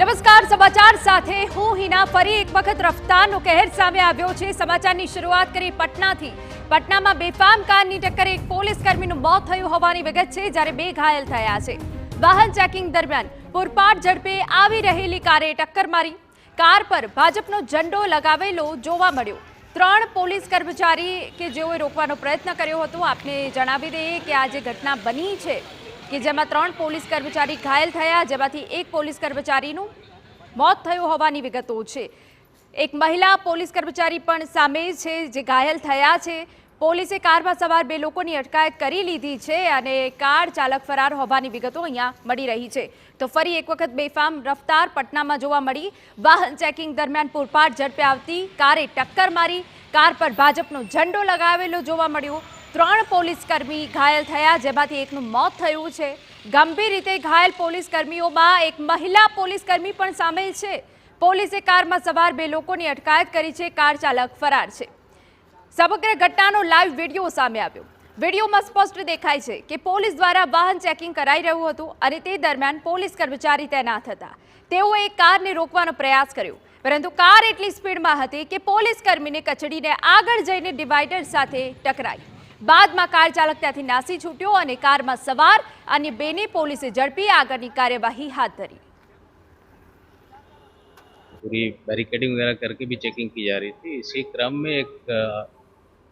નમસ્કાર, સમાચાર સાથે હું હિના। ફરી એક વખત રફતારનો કહેર સામે આવ્યો છે। સમાચારની શરૂઆત કરી પટનાથી। પટનામાં બેફામ કારની ટક્કરે એક પોલીસ કર્મીનું મોત થયું હોવાની વિગત છે, જ્યારે 2 ઘાયલ થયા છે। વાહન ચેકિંગ દરમિયાન પૂરપાટ ઝડપે આવી રહેલી કારે ટક્કર મારી। કાર પર ભાજપનો ઝંડો લગાવેલો જોવા મળ્યો। 3 પોલીસ કર્મચારી કે જેઓએ રોકવાનો પ્રયત્ન કર્યો હતો। આપને જણાવી દઈએ કે આ જે ઘટના બની છે કે જેમાં 3 પોલીસ કર્મચારી ઘાયલ થયા, જેમાંથી 1 પોલીસ કર્મચારીનું મોત થયું હોવાની વિગતો છે। એક મહિલા પોલીસ કર્મચારી પણ સામે છે જે ઘાયલ થયા છે। પોલીસે કારમાં સવાર 2 લોકોની અટકાયત કરી લીધી છે અને કાર ચાલક ફરાર હોવાની વિગતો અહીંયા મળી રહી છે। તો ફરી એક વખત બેફામ રફતાર પટનામાં જોવા મળી। વાહન ચેકિંગ દરમિયાન પૂરપાટ ઝડપે આવતી કારે ટક્કર મારી। કાર પર ભાજપનો ઝંડો લગાવેલો જોવા મળ્યો। 3 પોલીસ કર્મી ઘાયલ થયા, જેમાંથી એકનું મોત થયું છે। ગંભીર રીતે ઘાયલ પોલીસ કર્મીઓમાં એક મહિલા પોલીસ કર્મી પણ સામેલ છે। પોલીસે કારમાં સવાર 2 લોકોની અટકાયત કરી છે। કાર ચાલક ફરાર છે। સમગ્ર ઘટનાનો લાઈવ વિડીયો સામે આવ્યો। વિડીયોમાં સ્પષ્ટ દેખાય છે કે પોલીસ દ્વારા વાહન ચેકિંગ કરાઈ રહ્યું હતું અને તે દરમિયાન પોલીસ કર્મચારી તૈનાત હતા। તેઓએ કારને રોકવાનો પ્રયાસ કર્યો, પરંતુ કાર એટલી સ્પીડમાં હતી કે પોલીસ કર્મીને કચડીને આગળ જઈને ડિવાઈડર સાથે ટકરાઈ। બાદમાં કાર ચાલક ત્યાંથી નાસી છૂટ્યો અને કારમાં સવાર અન્ય 2ને પોલીસે ઝડપી આગળની કાર્યવાહી હાથ ધરી। पूरी बैरिकेडिंग वगैरह करके भी चेकिंग की जा रही थी। इसी क्रम में एक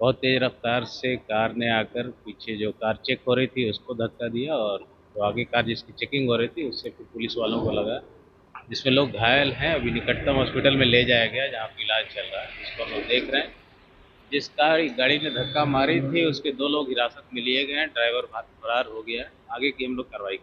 बहुत तेज रफ्तार से कार ने आकर पीछे जो कार चेक हो रही थी उसको धक्का दिया और जो आगे कार जिसकी चेकिंग हो रही थी उससे फिर पुलिस वालों को लगा, जिसमें लोग घायल हैं। अभी निकटतम हॉस्पिटल में ले जाया गया जहाँ पर इलाज चल रहा है, जिसको हम लोग देख रहे हैं। जिस गाड़ी ने धक्का मारी थी उसके 2 लोग हिरासत में लिए गए हैं। ड्राइवर फरार हो गया है। आगे की हम लोग कार्रवाई